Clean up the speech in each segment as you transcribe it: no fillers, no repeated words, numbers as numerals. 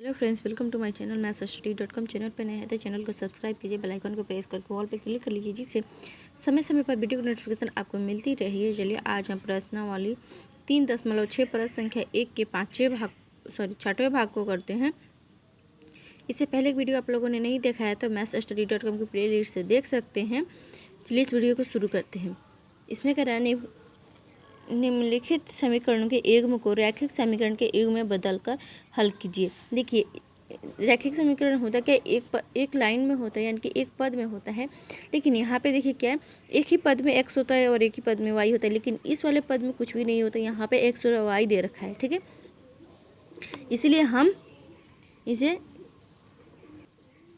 Hello friends, welcome to my channel mathsstudy.com। Channel पर नए हैं तो चैनल को सब्सक्राइब कीजिए, बेल आइकन को प्रेस करके ऑल पे क्लिक कर लीजिए, जिससे समय समय पर वीडियो की नोटिफिकेशन आपको मिलती रही है। चलिए आज हम प्रश्नावली 3.6 प्रश्न संख्या 1 के छठवें भाग को करते हैं। इससे पहले एक वीडियो आप लोगों ने नहीं देखा है तो mathsstudy.com की प्ले लिस्ट से देख सकते हैं। चलिए इस वीडियो को शुरू करते हैं। इसमें कह रहा है निम्नलिखित समीकरणों के युग्म को रैखिक समीकरण के युग्म में बदलकर हल कीजिए। देखिए, रैखिक समीकरण होता क्या, एक लाइन में होता है, यानी कि एक पद में होता है। लेकिन यहाँ पे देखिए क्या है, एक ही पद में x होता है और एक ही पद में y होता है, लेकिन इस वाले पद में कुछ भी नहीं होता। यहाँ पे x और y दे रखा है, ठीक है। इसीलिए हम इसे,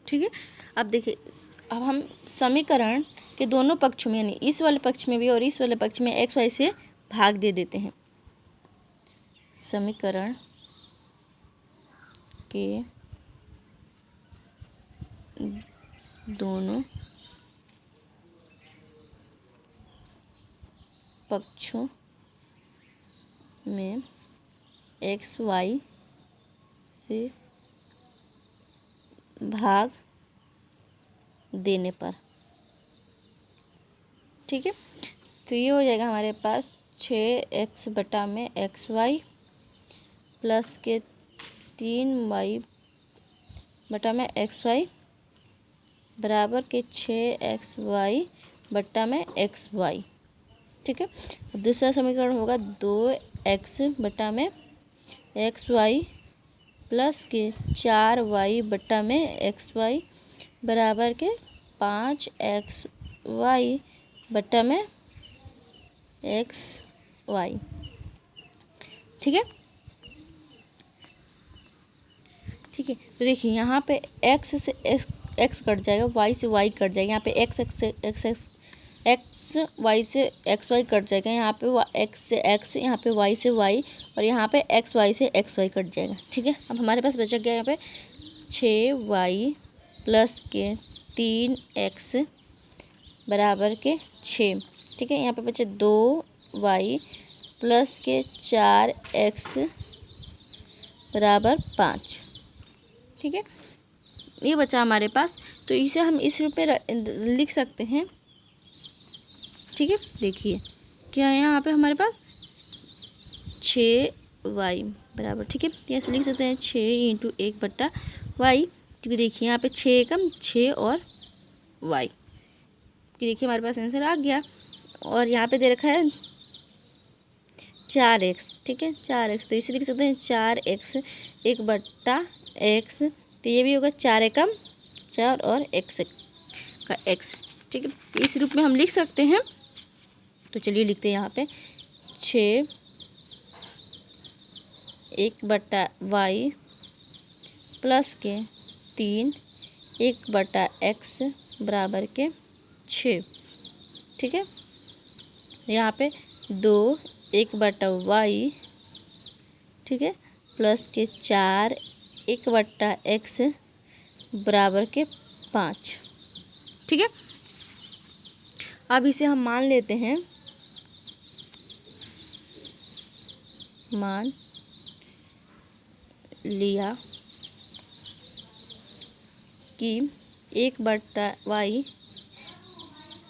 ठीक है। अब देखिए, अब हम समीकरण के दोनों पक्षों में, यानी इस वाले पक्ष में भी और इस वाले पक्ष में x y से भाग दे देते हैं। समीकरण के दोनों पक्षों में x y से भाग देने पर, ठीक है। तो ये हो जाएगा हमारे पास 6x बटा में xy प्लस के 3y बटा में xy बराबर के 6xy बटा में xy, ठीक है। अब दूसरा समीकरण होगा 2x बटा में xy प्लस के 4y बटा में xy बराबर के 5xy बटा में xy, ठीक है। ठीक है, तो देखिए यहाँ पे x से x कट जाएगा, y से y कट जाएगा। यहाँ पे x y से xy कट जाएगा। यहाँ पे x से x, यहाँ पे y से y, और यहाँ पे xy से xy कट जाएगा, ठीक है। अब हमारे पास बचा गया यहाँ पे 6y प्लस के 3x बराबर के 6, ठीक है। यहाँ पे बचे 2y प्लस के 4x बराबर 5, ठीक है। ये बचा हमारे पास, तो इसे हम इस रूप में लिख सकते हैं, ठीक है। देखिए क्या है यहाँ पे हमारे पास 6y बराबर, ठीक है। ऐसे लिख सकते हैं 6 × 1 बटा y, क्योंकि देखिए यहाँ पे 6 एकम 6 और y, कि देखिए हमारे पास आंसर आ गया। और यहाँ पे दे रखा है 4x, ठीक है, 4x, तो इसे लिख सकते हैं 4x 1 बटा x, तो ये भी होगा 4 एकम 4 और x का x, ठीक है। इस रूप में हम लिख सकते हैं। तो चलिए लिखते हैं यहाँ पे 6 1 बटा y प्लस के 3 1 बटा x बराबर के 6, ठीक है। यहाँ पे 2 1 बटा y, ठीक है, प्लस के 4 1 बटा x बराबर के 5, ठीक है। अब इसे हम मान लेते हैं, मान लिया कि 1 बटा y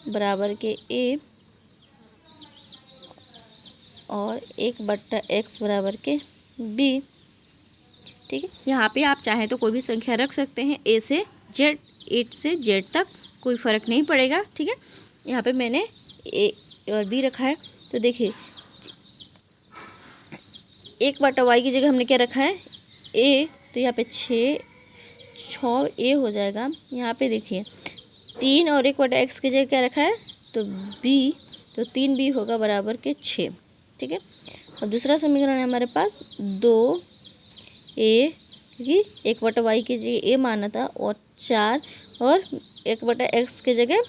बराबर के a और 1 बटा x बराबर के b, ठीक है। यहाँ पे आप चाहें तो कोई भी संख्या रख सकते हैं, a से z, तक कोई फ़र्क नहीं पड़ेगा, ठीक है। यहाँ पे मैंने a और b रखा है। तो देखिए 1 बटा y की जगह हमने क्या रखा है, a, तो यहाँ पे 6 a हो जाएगा। यहाँ पे देखिए 3 और 1 बटा x की जगह क्या रखा है, तो b, तो 3b होगा बराबर के 6, ठीक है। और दूसरा समीकरण है हमारे पास 2a, क्योंकि 1 बटा y की जगह a माना था, और 4 और 1 बटा x की जगह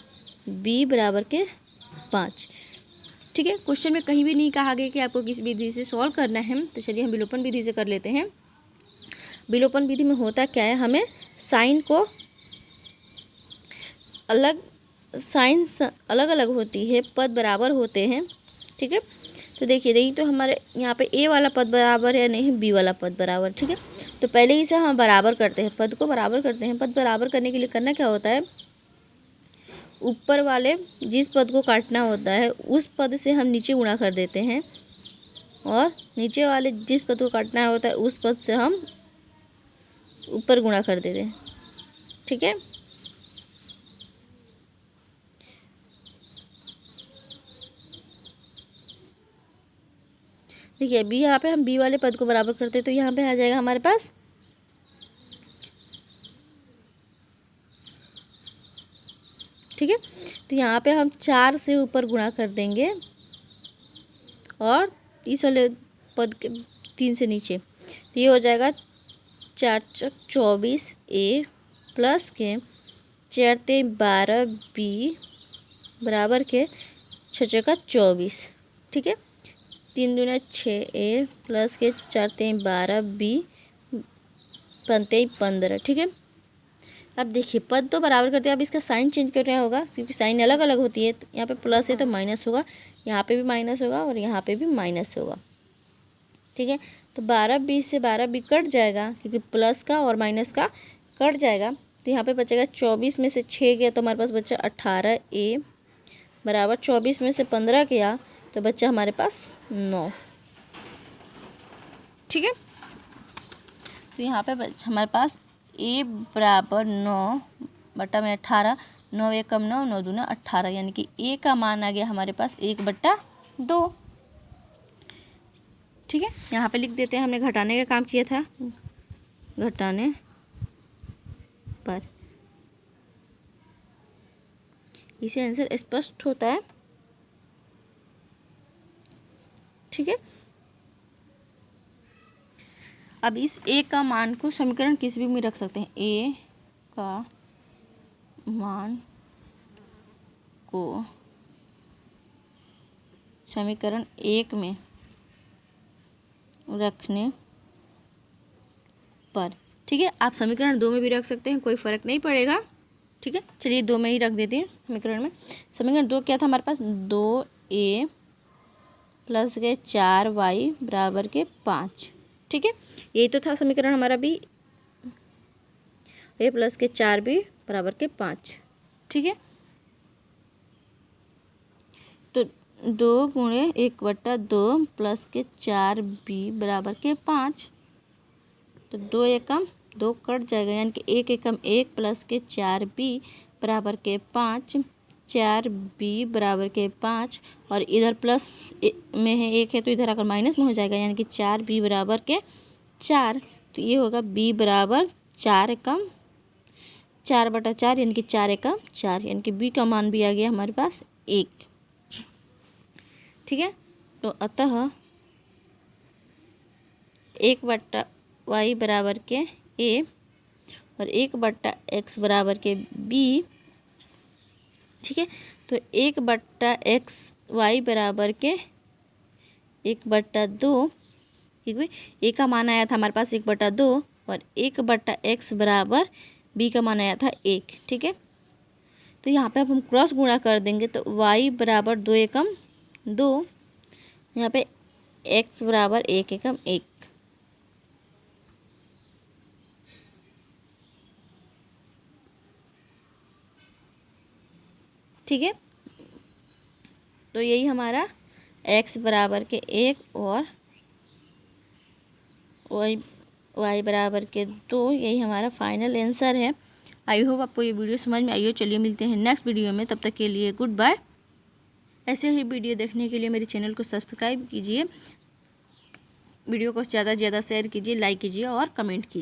b बराबर के 5, ठीक है। क्वेश्चन में कहीं भी नहीं कहा गया कि आपको किस विधि से सॉल्व करना है। तो चलिए हम विलोपन विधि से कर लेते हैं। विलोपन विधि में होता क्या है, हमें साइन को अलग अलग होती है, पद बराबर होते हैं, ठीक है। तो देखिए रही तो हमारे यहाँ पे ए वाला पद बराबर है, नहीं बी वाला पद बराबर, ठीक है। तो पहले ही से हम बराबर करते हैं, पद को बराबर करते हैं। पद बराबर करने के लिए करना क्या होता है, ऊपर वाले जिस पद को काटना होता है उस पद से हम नीचे गुणा कर देते हैं, और नीचे वाले जिस पद को काटना होता है उस पद से हम ऊपर गुणा कर देते हैं। ठीक है, देखिए अभी यहाँ पे हम बी वाले पद को बराबर करते हैं तो यहाँ पे आ जाएगा हमारे पास ठीक है। तो यहाँ पे हम 4 से ऊपर गुणा कर देंगे और इस वाले पद के 3 से नीचे, तो ये हो जाएगा 4 चक 24 ए प्लस के 4 3 12 बी बराबर के 6 चका 24। ठीक है, 3 दूना 6 ए प्लस के 4 3 12 बी 15। ठीक है, अब देखिए पद तो बराबर करते हैं, अब इसका साइन चेंज करना होगा क्योंकि साइन अलग अलग होती है। तो यहाँ पे प्लस है तो माइनस होगा, यहाँ पे भी माइनस होगा और यहाँ पे भी माइनस होगा। ठीक है, तो 12 बी से 12 बी कट जाएगा क्योंकि प्लस का और माइनस का कट जाएगा। तो यहाँ पे बचेगा 24 में से 6 गया तो हमारे पास बचा 18 ए बराबर 24 में से 15 गया तो बच्चा हमारे पास 9। ठीक है, तो यहाँ पे हमारे पास ए बराबर 9 बटा में 18, 9 एक कम 9, 9 दूना 18, यानी कि ए का मान आ गया हमारे पास 1/2। ठीक है, यहाँ पे लिख देते हैं, हमने घटाने का काम किया था, घटाने पर इसे आंसर स्पष्ट होता है। ठीक है, अब इस ए का मान को समीकरण किसी भी में रख सकते हैं। ए का मान को समीकरण 1 में रखने पर, ठीक है, आप समीकरण 2 में भी रख सकते हैं, कोई फ़र्क नहीं पड़ेगा। ठीक है, चलिए 2 में ही रख देते हैं समीकरण में। समीकरण 2 क्या था हमारे पास, 2a प्लस के 4y बराबर के 5। ठीक है, यही तो था समीकरण हमारा भी, a प्लस के 4b बराबर के 5। ठीक है, तो 2 गुणे 1/2 प्लस के 4b बराबर के 5, तो 2 एकम 2 कट जाएगा, यानी कि 1 एकम 1 प्लस के 4b बराबर के 5, 4b बराबर के 5, और इधर प्लस में है 1 है तो इधर आकर माइनस में हो जाएगा, यानी कि 4b बराबर के 4। तो ये होगा b बराबर 4 एकम 4/4, यानी कि 4 एकम 4, यानी कि b का मान भी आ गया हमारे पास 1। ठीक है, तो अतः 1/y बराबर के a और 1/x बराबर के b। ठीक है, तो 1/xy बराबर के 1/2, ठीक है, a का मान आया था हमारे पास 1/2 और 1/x बराबर b का मान आया था 1। ठीक है, तो यहाँ पे अब हम क्रॉस गुणा कर देंगे तो y बराबर 2 एकम 2, यहाँ पे x बराबर 1 एकम 1। ठीक है, तो यही हमारा x बराबर के 1 और y बराबर के 2, यही हमारा फाइनल आंसर है। आई होप आपको ये वीडियो समझ में आई हो। चलिए मिलते हैं नेक्स्ट वीडियो में, तब तक के लिए गुड बाय। ऐसे ही वीडियो देखने के लिए मेरे चैनल को सब्सक्राइब कीजिए, वीडियो को ज़्यादा से ज़्यादा शेयर कीजिए, लाइक कीजिए और कमेंट कीजिए।